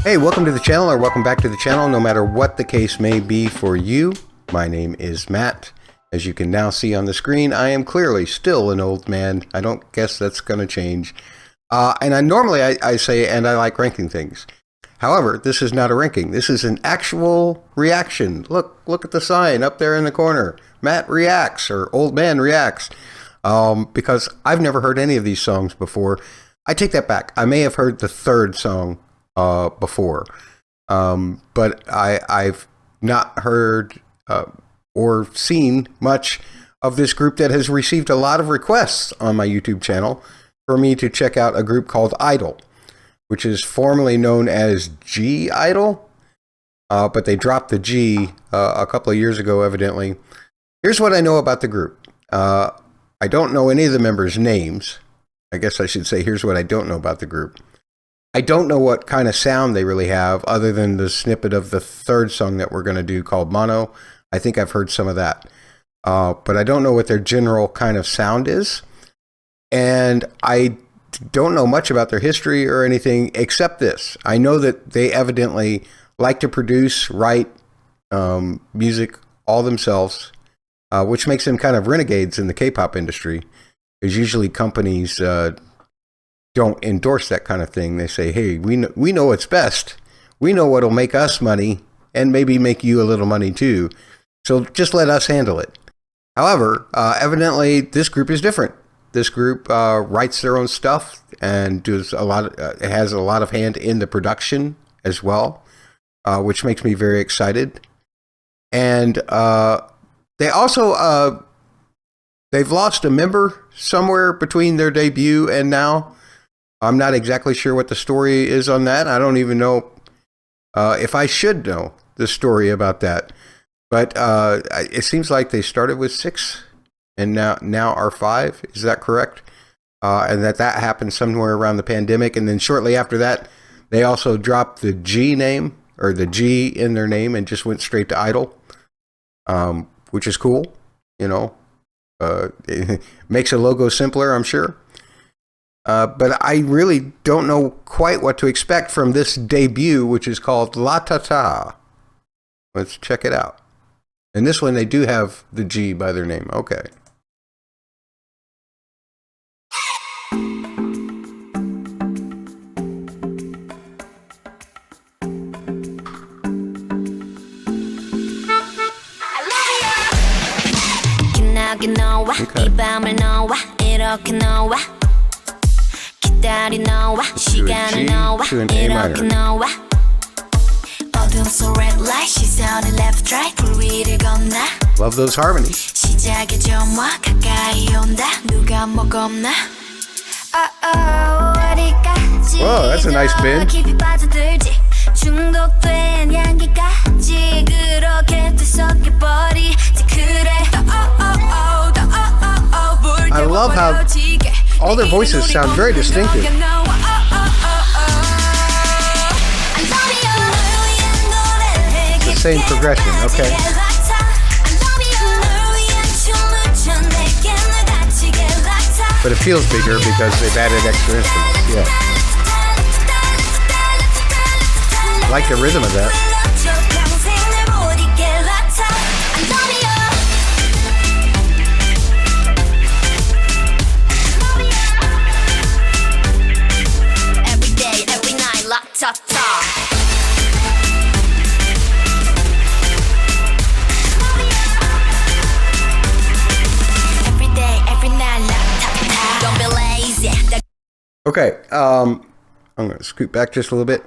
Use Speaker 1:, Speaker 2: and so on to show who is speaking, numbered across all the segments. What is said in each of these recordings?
Speaker 1: Hey, welcome to the channel, or welcome back to the channel, no matter what the case may be for you. My name is Matt. As you can now see on the screen, I am clearly still an old man. I don't guess that's going to change. And I normally say, and I like ranking things. However, this is not a ranking. This is an actual reaction. Look at the sign up there in the corner. Matt reacts, or old man reacts. Because I've never heard any of these songs before. I take that back. I may have heard the third song before, but I've not heard or seen much of this group that has received a lot of requests on my YouTube channel for me to check out a group called I-DLE, which is formerly known as I-DLE, but they dropped the G a couple of years ago, evidently. Here's what I know about the group. I don't know any of the members' names. I guess I should say, here's what I don't know about the group. I don't know what kind of sound they really have, other than the snippet of the third song that we're going to do called Mono. I think I've heard some of that. But I don't know what their general kind of sound is. And I don't know much about their history or anything except this. I know that they evidently like to produce, write music all themselves, which makes them kind of renegades in the K-pop industry. Because usually companies don't endorse that kind of thing. They say, hey, we know what's best. We know what'll make us money and maybe make you a little money too. So just let us handle it. However, evidently this group is different. This group writes their own stuff and does a lot. Has a lot of hand in the production as well, which makes me very excited. And they also they've lost a member somewhere between their debut and now. I'm not exactly sure what the story is on that. I don't even know if I should know the story about that. But it seems like they started with 6 and now are 5. Is that correct? And that happened somewhere around the pandemic. And then shortly after that, they also dropped the G name, or the G in their name, and just went straight to I-DLE, which is cool. You know, it makes a logo simpler, I'm sure. But I really don't know quite what to expect from this debut, which is called LATATA. Let's check it out. And this one, they do have the G by their name. Okay.
Speaker 2: 시간을 넣어 이렇게 넣어 어둠 속 red light 시선을 left right 불 위를 건너
Speaker 1: Love those harmonies.
Speaker 2: 시작의 점화 가까이 온다 누가 뭐 겁나 어디까지
Speaker 1: Whoa, that's a nice bend.
Speaker 2: 깊이 빠져들지 중독된 향기까지 그렇게 뒤섞여버리지 그래
Speaker 1: I love how all their voices sound very distinctive. The same progression, okay. But it feels bigger because they've added extra instruments, yeah. I like the rhythm of that. Okay, I'm going to scoot back just a little bit.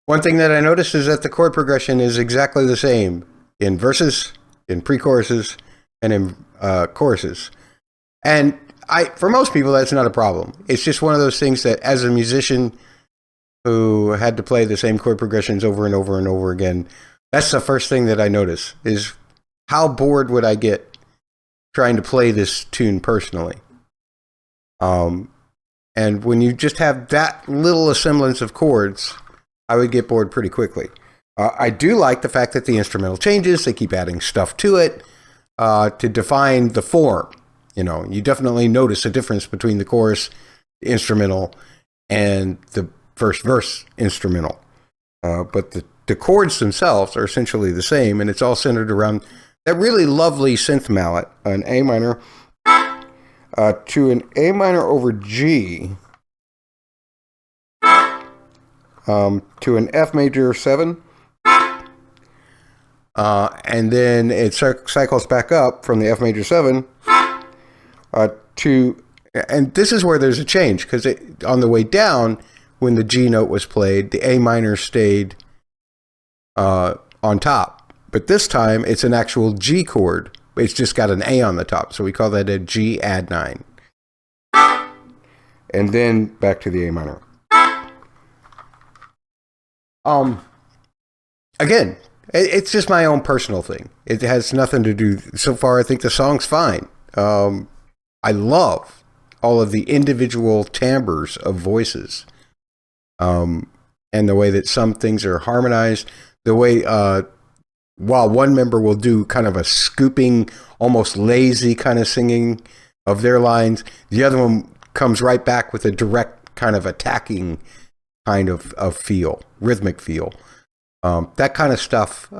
Speaker 1: One thing that I noticed is that the chord progression is exactly the same in verses, in pre-choruses, and in choruses. And for most people, that's not a problem. It's just one of those things that as a musician who had to play the same chord progressions over and over and over again, that's the first thing that I notice, is how bored would I get trying to play this tune personally. And when you just have that little a semblance of chords, I would get bored pretty quickly. I do like the fact that the instrumental changes. They keep adding stuff to it to define the form. You know, you definitely notice a difference between the chorus, the instrumental, and the first verse instrumental. but the chords themselves are essentially the same, and it's all centered around that really lovely synth mallet, an A minor to an A minor over G, to an F major 7, and then it cycles back up from the F major 7 to, and this is where there's a change, because on the way down, when the G note was played, the A minor stayed on top. But this time, it's an actual G chord. It's just got an A on the top, so we call that a G add 9. And then back to the A minor. Again, it's just my own personal thing. It has nothing to do. So far, I think the song's fine. I love all of the individual timbres of voices, and the way that some things are harmonized. The way, while one member will do kind of a scooping, almost lazy kind of singing of their lines, the other one comes right back with a direct kind of attacking kind of feel, rhythmic feel. That kind of stuff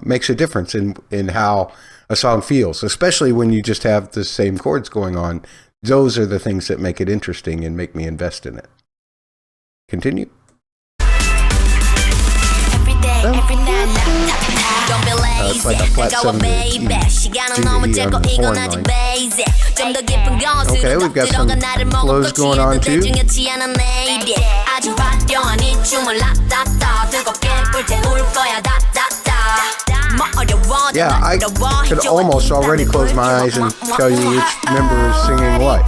Speaker 1: makes a difference in how a song feels, especially when you just have the same chords going on. Those are the things that make it interesting and make me invest in it. Continue. It's like a flat 7 to E, G to E on the horn line. Okay, we've got some flows going on too. Yeah, I could almost already close my eyes and tell you which member is singing what.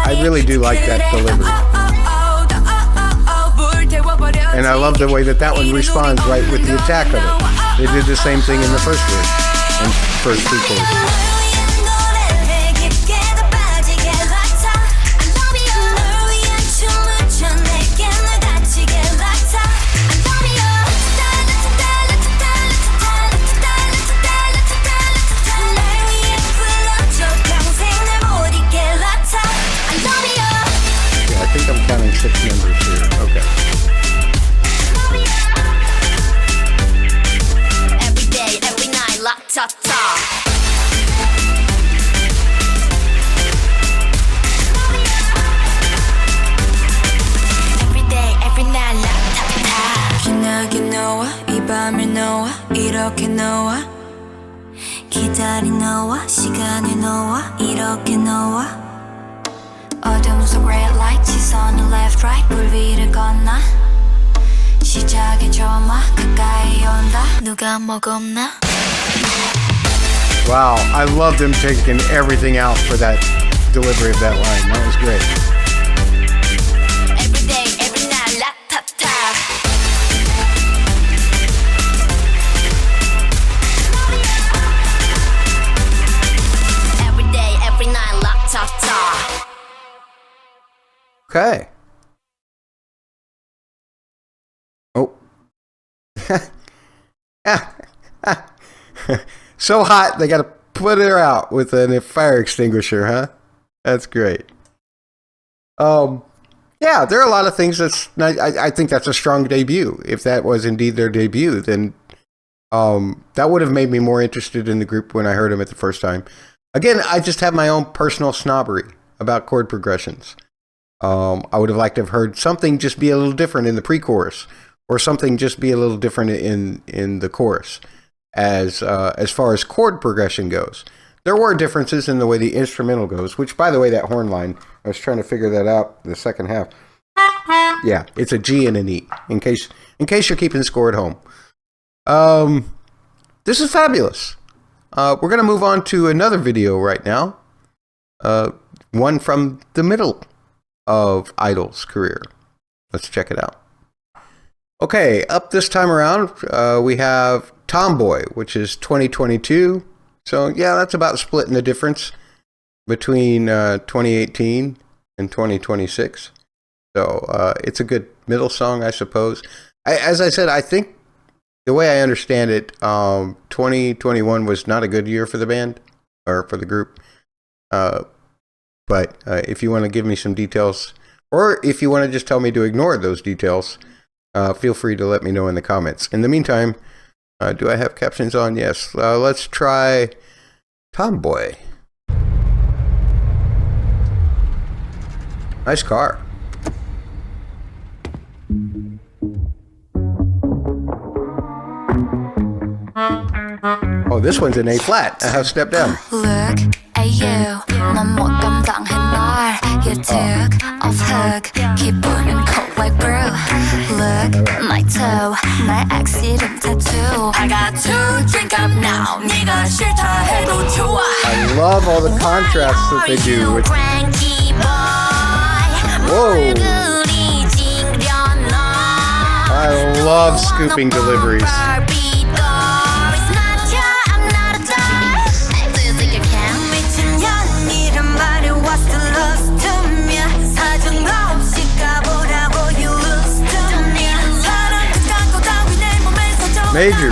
Speaker 1: I really do like that delivery. And I love the way that one responds right with the attack of it. They did the same thing in the first verse and first two choruses. I think I'm counting 6 members here. Okay. Every day, every night, LATATA. Every day, every night, LATATA. 기나게 너와 이 밤을 너와 이렇게 너와 기다린 너와 시간을 너와 이렇게 너와 어둠 속 red light 시선을 left right 물 위를 건너 시작의 조마 가까이 온다 누가 먹었나. Wow, I love them taking everything out for that delivery of that line. That was great. Every day, every night, LATATA. Every day, every night, LATATA. Okay. Oh. So hot, they got to put her out with a fire extinguisher, huh? That's great. Yeah, there are a lot of things that's not, I think that's a strong debut. If that was indeed their debut, then that would have made me more interested in the group when I heard them at the first time. Again, I just have my own personal snobbery about chord progressions. I would have liked to have heard something just be a little different in the pre-chorus, or something just be a little different in the chorus. As far as chord progression goes, there were differences in the way the instrumental goes. Which, by the way, that horn line, I was trying to figure that out. The second half, yeah, it's a G and an E. In case you're keeping score at home, this is fabulous. We're gonna move on to another video right now. One from the middle of I-DLE's career. Let's check it out. Okay, up this time around, we have Tomboy, which is 2022. So yeah, that's about splitting the difference between 2018 and 2026. So it's a good middle song, I suppose. As I said, I think the way I understand it, 2021 was not a good year for the band or for the group. But But if you want to give me some details, or if you want to just tell me to ignore those details, feel free to let me know in the comments. In the meantime, do I have captions on? Yes. Let's try Tomboy. Nice car. Oh, this one's in A flat. I have step down.
Speaker 2: Look at you, 넌 못 감당해 널. You took off hook, 기분은 cold like brew. Look, my toe, 날 accident tattoo. I got to drink up now. 네가 싫다 해도 좋아.
Speaker 1: I love all the contrasts that they do with. Whoa! I love scooping deliveries. Major.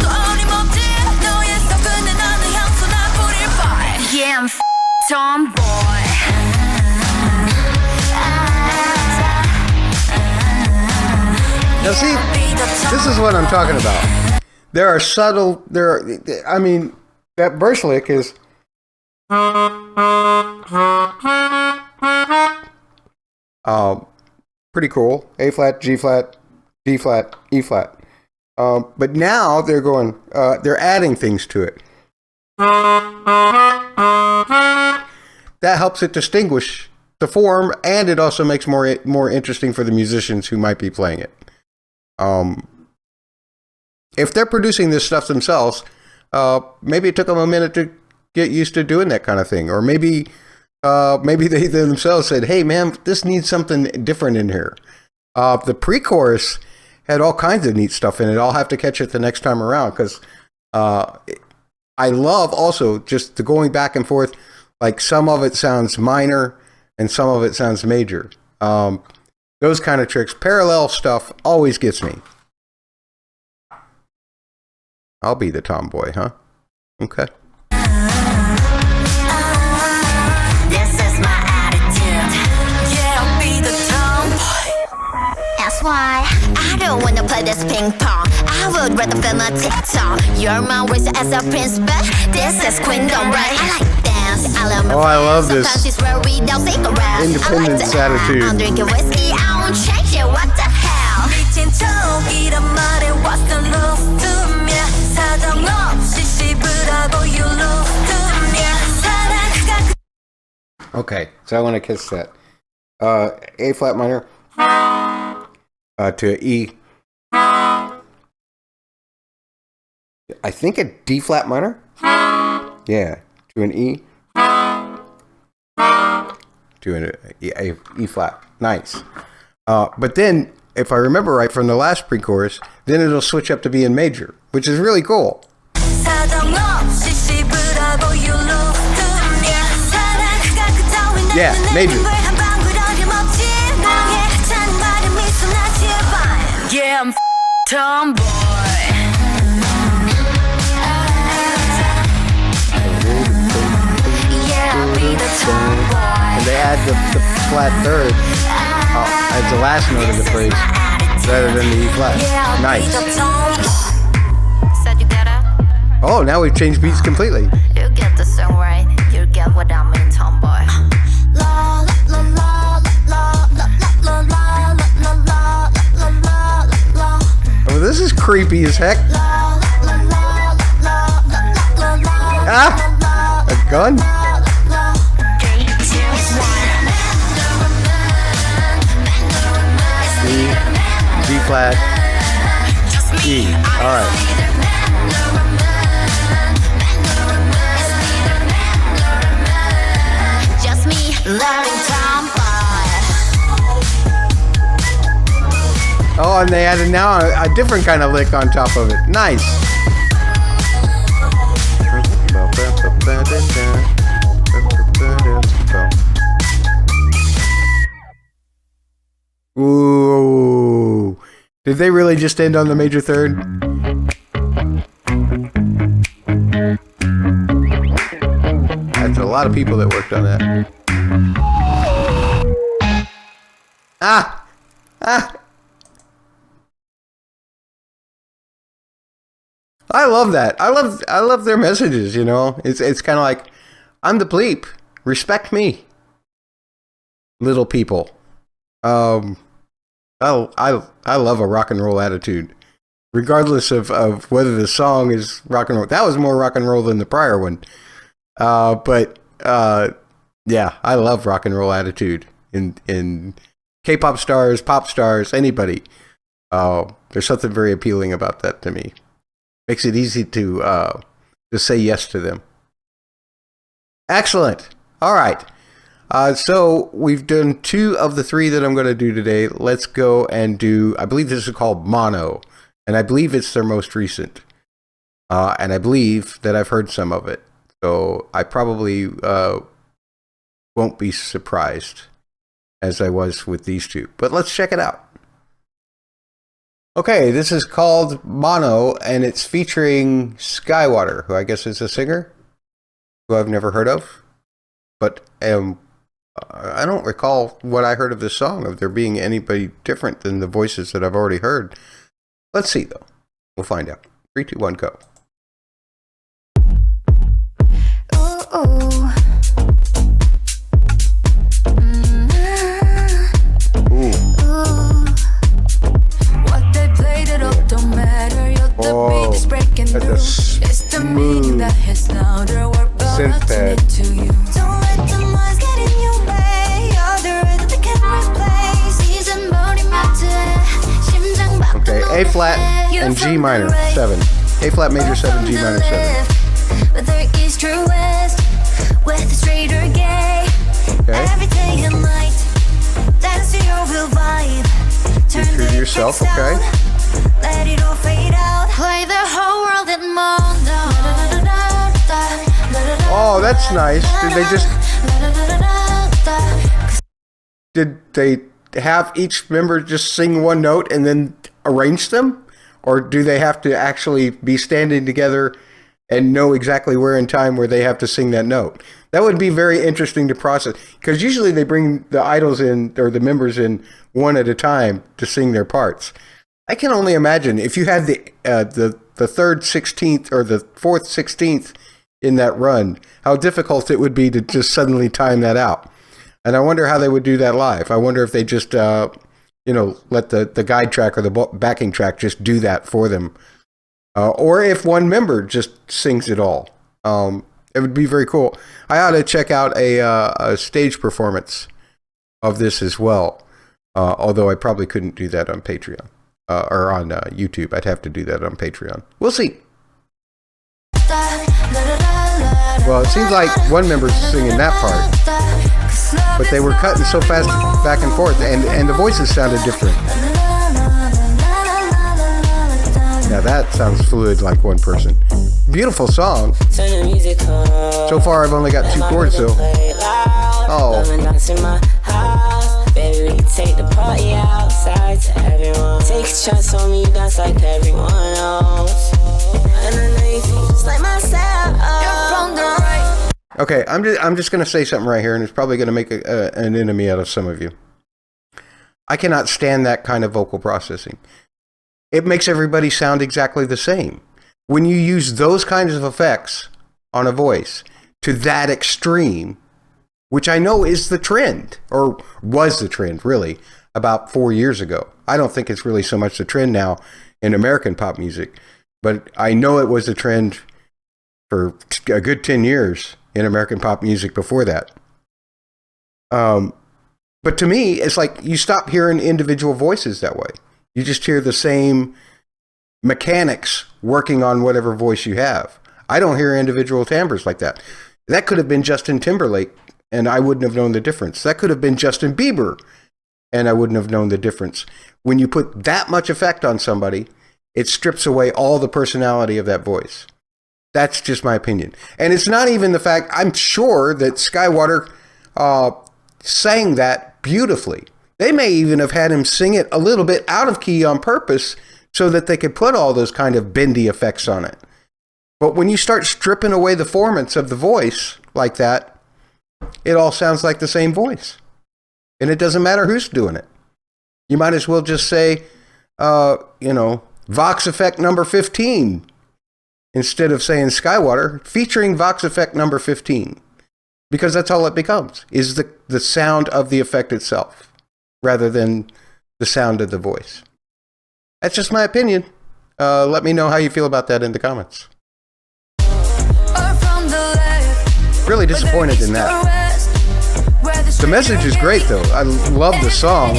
Speaker 2: Yeah, I'm tomboy.
Speaker 1: Now see, this is what I'm talking about. There are subtle, I mean, that burst lick is pretty cool. A flat, G flat, D flat, E flat. But now they're going, they're adding things to it. That helps it distinguish the form, and it also makes more interesting for the musicians who might be playing it. If they're producing this stuff themselves, maybe it took them a minute to get used to doing that kind of thing, or maybe they themselves said, "Hey, man, this needs something different in here." The pre-chorus had all kinds of neat stuff in it. I'll have to catch it the next time around, because I love also just the going back and forth. Like, some of it sounds minor and some of it sounds major. Those kind of tricks, parallel stuff, always gets me. I'll be the tomboy, huh? Okay.
Speaker 2: This is my attitude. Yeah, I'll be the tomboy. That's why I don't wanna play this ping pong. I would rather film a TikTok. You're my wish as a prince, but this is queendom, right? I like dance.
Speaker 1: I love this independence attitude.
Speaker 2: I'm drinking whiskey, I won't change it. What the hell?
Speaker 1: Okay, so I want to kiss that. A flat minor to E. I think a D flat minor. Yeah, to an E. To an E flat. Nice. But then, if I remember right from the last pre-chorus, then it'll switch up to be in major, which is really cool. Yeah, major.
Speaker 2: Yeah, I'm tomboy. Yeah, I'll be the tomboy.
Speaker 1: And they add the flat third as the last note of the phrase rather than the E flat. Nice.
Speaker 2: Said you get it?
Speaker 1: Oh, now we've changed beats completely.
Speaker 2: You get the song right. You get what I mean, tomboy.
Speaker 1: Oh, this is creepy as heck. Ah! A gun? D flat, E. Alright.
Speaker 2: Just me learning tomboy.
Speaker 1: Oh, and they added now a different kind of lick on top of it. Nice. Ooh. Did they really just end on the major third? That's a lot of people that worked on that. Ah! Ah! I love that. I love their messages, you know? It's kind of like, I'm the bleep. Respect me, little people. I love a rock and roll attitude, regardless of whether the song is rock and roll. That was more rock and roll than the prior one. But yeah, I love rock and roll attitude in K-pop stars, pop stars, anybody. There's something very appealing about that to me. Makes it easy to say yes to them. Excellent. All right. So we've done 2 of the 3 that I'm going to do today. Let's go and do, I believe this is called Mono, and I believe it's their most recent. And I believe that I've heard some of it. So I probably won't be surprised as I was with these 2. But let's check it out. Okay, this is called Mono, and it's featuring SKaiwater, who I guess is a singer, who I've never heard of. But I don't recall what I heard of this song, of there being anybody different than the voices that I've already heard. Let's see, though. We'll find out. 3, 2, 1, go.
Speaker 2: Ooh.
Speaker 1: Oh, that's a smooth synth pad.
Speaker 2: Don't let the noise get in your way. You're the rhythm that can replace. 이젠 머리맡에 심장 박동.
Speaker 1: Okay, A flat and G minor 7. A flat major 7, G minor 7.
Speaker 2: Whether east or west, whether straight or gay.
Speaker 1: Okay.
Speaker 2: Every day and night, dance to your real vibe.
Speaker 1: Be true to yourself, okay?
Speaker 2: Let it all fade out. Play the whole world in mono.
Speaker 1: Oh, that's nice. Did they have each member just sing one note and then arrange them? Or do they have to actually be standing together and know exactly where in time where they have to sing that note? That would be very interesting to process, because usually they bring the idols in, or the members in, one at a time to sing their parts. I can only imagine if you had the 3rd 16th or the 4th 16th in that run, how difficult it would be to just suddenly time that out. And I wonder how they would do that live. I wonder if they just let the guide track or the backing track just do that for them, or if one member just sings it all. It would be very cool. I ought to check out a stage performance of this as well, although I probably couldn't do that on Patreon. Or on YouTube. I'd have to do that on Patreon. We'll see. Well, it seems like one member's singing that part, but they were cutting so fast back and forth, and the voices sounded different. Now that sounds fluid like one person. Beautiful song. So far I've only got 2 chords though. Oh.
Speaker 3: Baby, we can take the party outside to everyone. Take a chance on me, dance like everyone else. And I know you feel just like myself. You're from the right.
Speaker 1: Okay, I'm just going to say something right here, and it's probably going to make an enemy out of some of you. I cannot stand that kind of vocal processing. It makes everybody sound exactly the same. When you use those kinds of effects on a voice to that extreme, which I know is the trend, or was the trend, really, about 4 years ago. I don't think it's really so much the trend now in American pop music, but I know it was a trend for a good 10 years in American pop music before that. But to me, it's like you stop hearing individual voices that way. You just hear the same mechanics working on whatever voice you have. I don't hear individual timbres like that. That could have been Justin Timberlake, and I wouldn't have known the difference. That could have been Justin Bieber, and I wouldn't have known the difference. When you put that much effect on somebody, it strips away all the personality of that voice. That's just my opinion. And it's not even the fact, I'm sure that SKaiwater sang that beautifully. They may even have had him sing it a little bit out of key on purpose so that they could put all those kind of bendy effects on it. But when you start stripping away the formants of the voice like that, it all sounds like the same voice. And it doesn't matter who's doing it. You might as well just say, Vox Effect number 15, instead of saying skaiwater, featuring Vox Effect number 15. Because that's all it becomes, is the sound of the effect itself, rather than the sound of the voice. That's just my opinion. Let me know how you feel about that in the comments. Really disappointed in that. The message is great though. I love the song.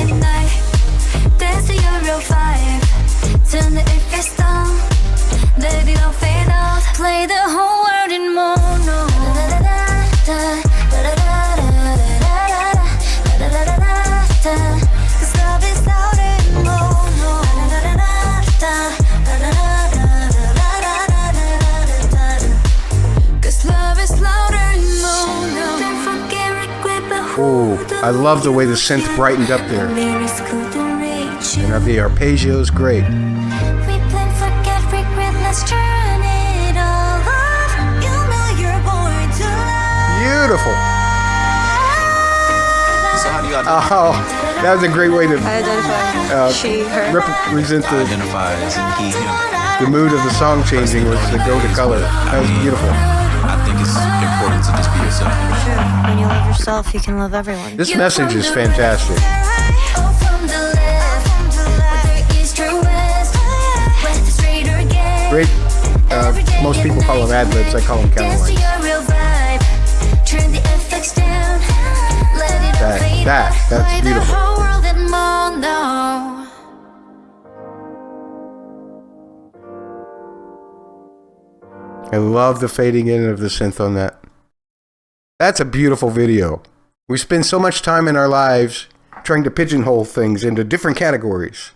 Speaker 2: Play the whole world in mono. Cause love is louder in mono. Cause love is louder in mono.
Speaker 1: Ooh, I love the way the synth brightened up there. And the arpeggio is great. Beautiful.
Speaker 4: So how do you identify?
Speaker 1: Oh, that was a great way to
Speaker 5: She, her.
Speaker 1: represent
Speaker 4: Identifies and he, him.
Speaker 1: the mood of the song changing was to go to color. That was beautiful.
Speaker 4: I think it's important to just be yourself.
Speaker 5: When you love yourself, you can love everyone.
Speaker 1: This message is fantastic. Great. Most people call them ad-libs. I call them counterlines. That's beautiful. I love the fading in of the synth on that. That's a beautiful video. We spend so much time in our lives trying to pigeonhole things into different categories.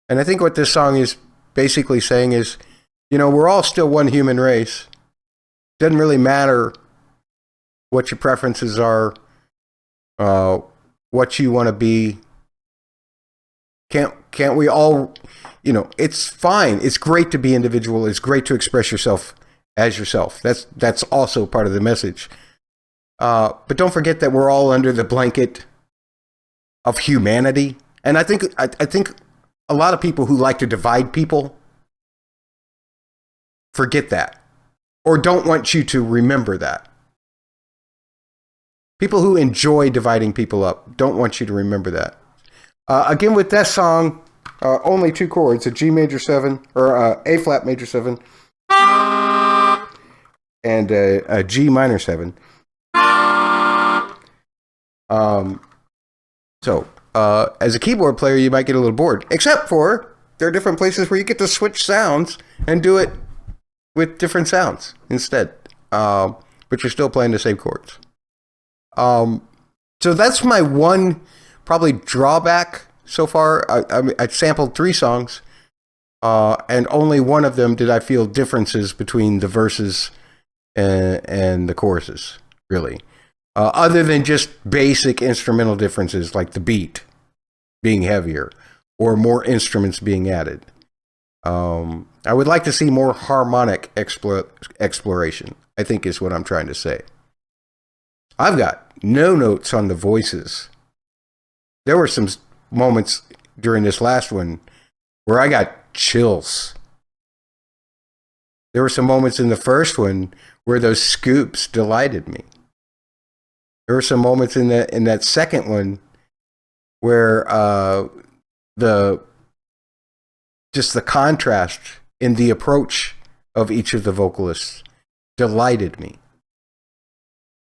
Speaker 1: And I think what this song is basically saying is, we're all still one human race. Doesn't really matter what your preferences are, what you want to be. Can't we all, it's fine. It's great to be individual. It's great to express yourself as yourself. That's also part of the message. But don't forget that we're all under the blanket of humanity. And I think a lot of people who like to divide people forget that, or don't want you to remember that. People who enjoy dividing people up don't want you to remember that. Again, with that song, only 2 chords, a G major 7, or A flat major 7, and a G minor 7. So, as a keyboard player, you might get a little bored, except for there are different places where you get to switch sounds and do it with different sounds instead, but you're still playing the same chords. So that's my one probably drawback so far. I sampled 3 songs, and only one of them did I feel differences between the verses and the choruses, really. Other than just basic instrumental differences like the beat being heavier or more instruments being added. I would like to see more harmonic exploration, I think is what I'm trying to say. I've got no notes on the voices. There were some moments during this last one where I got chills. There were some moments in the first one where those scoops delighted me. There were some moments in that second one where the contrast in the approach of each of the vocalists delighted me.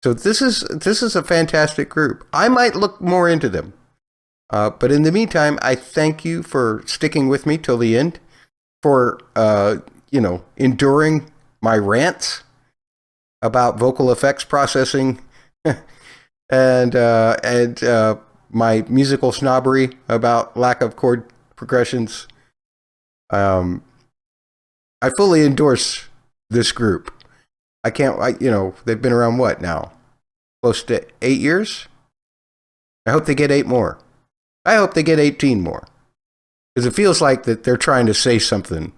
Speaker 1: So this is a fantastic group. I might look more into them. But in the meantime, I thank you for sticking with me till the end, for enduring my rants about vocal effects processing and my musical snobbery about lack of chord progressions. I fully endorse this group. They've been around what now? Close to 8 years? I hope they get 8 more. I hope they get 18 more. Because it feels like that they're trying to say something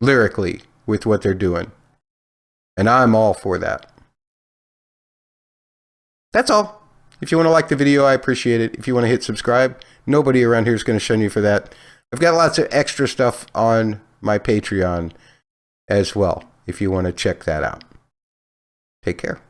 Speaker 1: lyrically with what they're doing. And I'm all for that. That's all. If you want to like the video, I appreciate it. If you want to hit subscribe, nobody around here is going to shun you for that. I've got lots of extra stuff on my Patreon as well, if you want to check that out. Take care.